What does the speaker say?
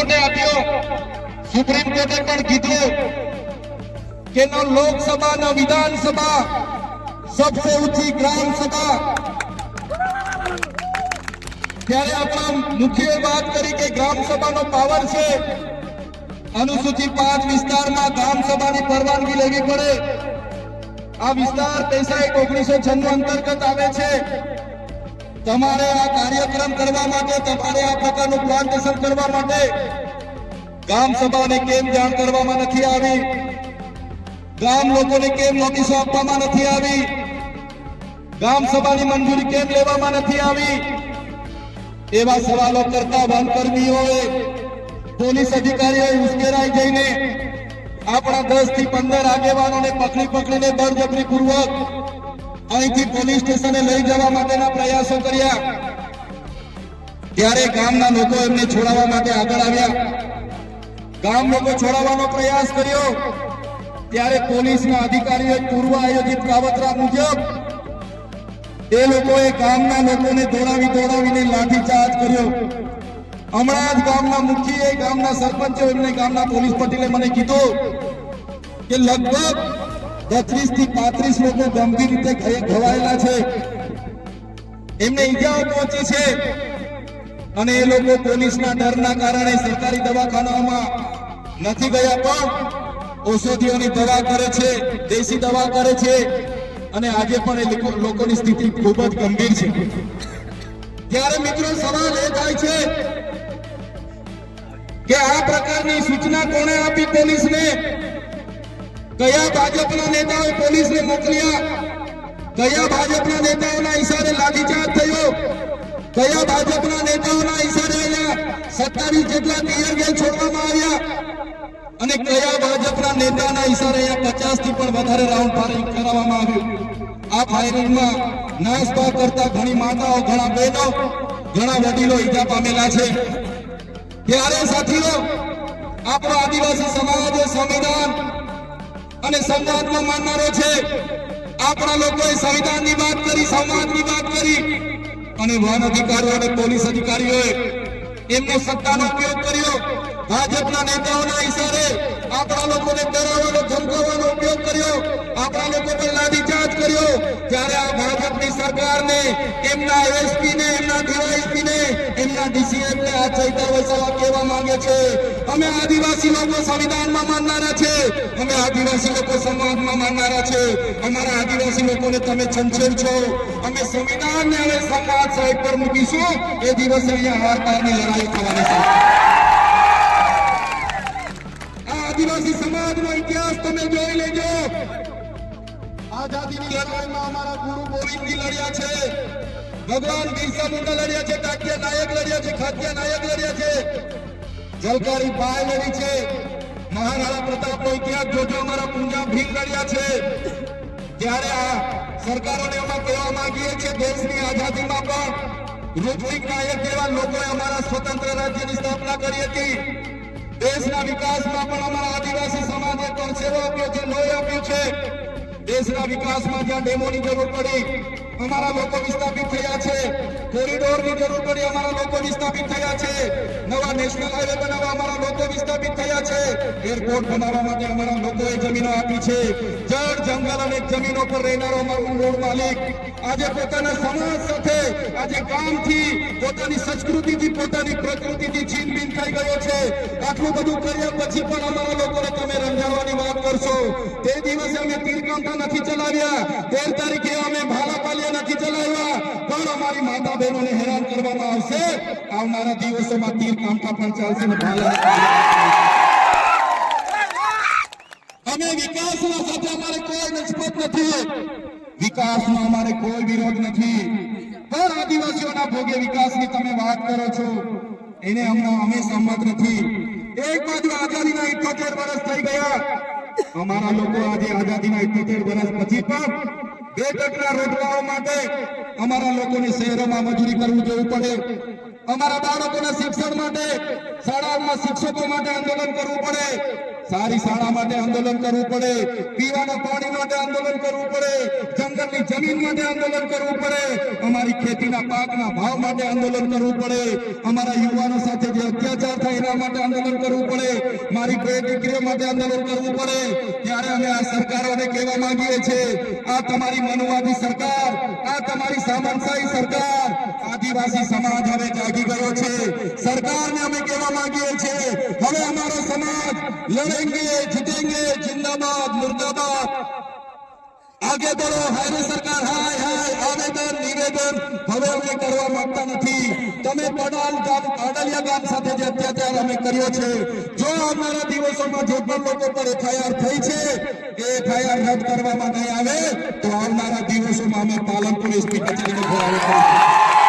કોર્ટે આપ્યો, સુપ્રીમ કોર્ટે પણ કીધું કે ન લોકસભા ન વિધાનસભા, सबसे ऊंची ग्राम सभा। ત્યારે આપણા મુખ્ય વાત કરી કે ગ્રામ સભાનો પાવર છે, અનુસૂચિત 5 વિસ્તારમાં ગ્રામ સભાની પરવાનગી લેવી પડે। આ વિસ્તાર 1996 અંતર્ગત આવે છે। તમારે આ કાર્યક્રમ કરવા માટે, તમારે આ પ્રકારનું પ્લાન્ટેશન કરવા માટે ગ્રામ સભાને કેમ જાણ કરવામાં નથી આવી? ગામ લોકોને કેમ નોટિસો આપવામાં નથી આવી? ગામ સભાની મંજૂરી કેમ લેવામાં નથી આવી? એવા સવાલો કરતા વનકર્મીઓએ, પોલીસ અધિકારીઓએ ઉશ્કેરાઈ જઈને આપણા 10 થી 15 આગેવાનોને પકડીને બળજબરીપૂર્વક અહીંથી પોલીસ સ્ટેશને લઈ જવા માટેના પ્રયાસો કર્યા। ત્યારે ગામના લોકો એમને છોડાવવા માટે આગળ આવ્યા। ગામ લોકો છોડાવવાનો પ્રયાસ કર્યો ત્યારે પોલીસના અધિકારીઓએ પૂર્વ આયોજિત કાવતરા મુજબ એ લોકોએ ગામના લોકોને દોડાવીને લાઠીચાર્જ કર્યો। હમણાં જ ગામના મુખીએ, ગામના સરપંચે, એમને ગામના પોલીસ પટેલે મને કીધું કે લગભગ 32 થી 35 લોકો ગંભીર રીતે ઘવાયેલા છે, એમને ઈજાઓ પહોંચી છે અને એ લોકો પોલીસના ડરના કારણે સરકારી દવાખાનામાં નથી ગયા, પણ ઔષધિઓની દવા કરે છે, દેશી દવા કરે છે અને આજે પણ એ લોકોની સ્થિતિ ખૂબ જ ગંભીર છે। ત્યારે મિત્રો સવાલ એ થાય છે કે આ પ્રકારની સૂચના કોણે આપી પોલીસને? કયા ભાજપના નેતાઓએ પોલીસને મોકલ્યા? કયા ભાજપના નેતાઓના ઈશારે લાઠીચાર્જ થયો? કયા ભાજપના નેતાઓના ઈશારે અહીંયા 27 જેટલા ટીયર ગેસ છોડવામાં આવ્યા? અને કયા ભાજપના નેતાના ઈશારે અહીંયા 50 થી પણ વધારે રાઉન્ડ ફાયરિંગ કરવામાં આવ્યું? આ ફાયરિંગમાં નાસભાગ કરતા ઘણી માતાઓ, ઘણા બહેનો, ઘણા વડીલો ઈજા પામેલા છે। ત્યારે સાથીઓ, આપણો આદિવાસી સમાજ સંવિધાન અને સંવાદમાં માનનારો છે। આપણા લોકોએ સંવિધાનની વાત કરી, સંવાદની વાત કરી અને વન અધિકારીઓ અને પોલીસ અધિકારીઓએ એમનો સત્તાનો ઉપયોગ કર્યો। ભાજપના નેતાઓના ઈશારે આપણા લોકોને ડરાવવાનો, ધમકાવવાનો ઉપયોગ કર્યો, આપણા લોકો પર લાઠીચાર્જ કર્યો। ત્યારે આ ભાજપની સરકારને, એમના એસપીને, એમના ડીવાયએસપીને, એમના ડીસીએમને આ ચૈતર વસાવા કહેવા માંગે છે, અમે આદિવાસી લોકો સંવિધાનમાં માનનારા છે, અમે આદિવાસી લોકો સમાજમાં માનનારા છે, અમારા આદિવાસી લોકોને તમે છંછેડ છો, અમે સંવિધાનને હવે સમાજ સાઈડ પર મૂકીશું, એ દિવસે અહીંયા હાર-પારની લડાઈ થવાની છે। આદિવાસી સમાજનો ઇતિહાસ તમે જોઈ લેજો। આઝાદીની લડાઈમાં અમારા ગુરુ ગોવિંદજી લડ્યા છે, ભગવાન બિરસા મુંડા લડ્યા છે, ટાટિયા નાયક લડ્યા છે, ખાટિયા નાયક લડ્યા છે, જલકારી બાઈ લડી છે, મહારાણા પ્રતાપનો ઇતિહાસ જોજો, અમારા પૂંજા ભીમ લડ્યા છે। ત્યારે આ સરકારોને અમે કહેવા માંગીએ છીએ, દેશની આઝાદીમાં પણ ઋત્વિક નાયક જેવા લોકોએ અમારા સ્વતંત્ર રાજ્યની સ્થાપના કરી હતી। દેશના વિકાસમાં પણ અમારા આદિવાસી સમાજે પરસેવો આપ્યો છે, લોહી આપ્યું છે। દેશના વિકાસમાં જ્યાં ડેમોની જરૂર પડી, અમારા લોકો વિસ્થાપિત થયા છે, કોરિડોરની જરૂર પડી, અમારા લોકો વિસ્થાપિત થયા છે, નવા નેશનલ હાઈવે બનાવવા અમારા લોકો વિસ્થાપિત થયા છે, એરપોર્ટ બનાવવા માટે અમારા લોકોએ જમીનો આપી છે। જળ, જંગલ અને જમીનો પર રહેનારો અમારો મૂળ માલિક આજે પોતાના સમાજ સાથે, આજે ગામથી, પોતાની સંસ્કૃતિથી, પોતાની પ્રકૃતિથી છીનબીન થઈ ગયો છે। આટલું બધું કર્યા પછી પણ અમારા લોકોને તમે રંજાવવાની વાત કરશો? તે દિવસે અમે તીરકાંઠા નથી ચલાવ્યા, 13 તારીખે અમે ભાલાપાલિયા નથી ચલાવ્યા, પણ અમારી માતા બહેનોને હેરાન કરવામાં આવશે। આવનારા દિવસોમાં તીરકાંઠા પણ ચાલશે ને ભાલા। અમે વિકાસના સાથે અમારે કોઈ નિસ્બત નથી, વિકાસનો અમારે કોઈ વિરોધ નથી, પણ આદિવાસીઓના ભોગે વિકાસની તમે વાત કરો છો, એને અમે સંમત નથી। એક બાજુ આઝાદીના 78 વર્ષ થઈ ગયા, અમારા લોકો આજે આઝાદીના 78 વર્ષ પછી પણ 2% રોજગારો માટે અમારા લોકોને શહેરોમાં મજૂરી કરવું જવું પડે, અમારા બાળકોના શિક્ષણ માટે શાળાઓમાં શિક્ષકો માટે આંદોલન કરવું પડે, સારી શાળા માટે આંદોલન કરવું પડે, પીવાના પાણી માટે આંદોલન કરવું પડે, જંગલની જમીન માટે આંદોલન કરવું પડે, અમારી ખેતીના પાકના ભાવ માટે આંદોલન કરવું પડે, અમારા યુવાનો સાથે જે અત્યાચાર થાય એના માટે આંદોલન કરવું પડે, મારી બે દીકરીઓ માટે આંદોલન કરવું પડે. ત્યારે અમે આ સરકારોને કહેવા માંગીએ છીએ, આ તમારી મનુવાદી સરકાર, આ તમારી સામંતશાહી સરકાર, આદિવાસી સમાજ હવે જાગી ગયો છે. સરકારને અમે કહેવા માંગીએ છીએ, હવે અમારો સમાજ લડેંગે જીતેંગે, જિંદાબાદ મુર્દાબાદ. આગે બોલો, હાય સરકાર, હાય હાય. આવેદન નિવેદન હવે અમે કરવા માંગતા નથી. તમે પાડલિયા ગામ સાથે જે અત્યાચાર અમે કર્યો છે, જો આવનારા દિવસોમાં જે પણ લોકો પર એફઆઈઆર થઈ છે એ એફઆઈઆર રદ કરવામાં નહીં આવે તો આવનારા દિવસોમાં અમે પાલનપુર એસપી કચેરીનો ઘેરાવો કરીશું.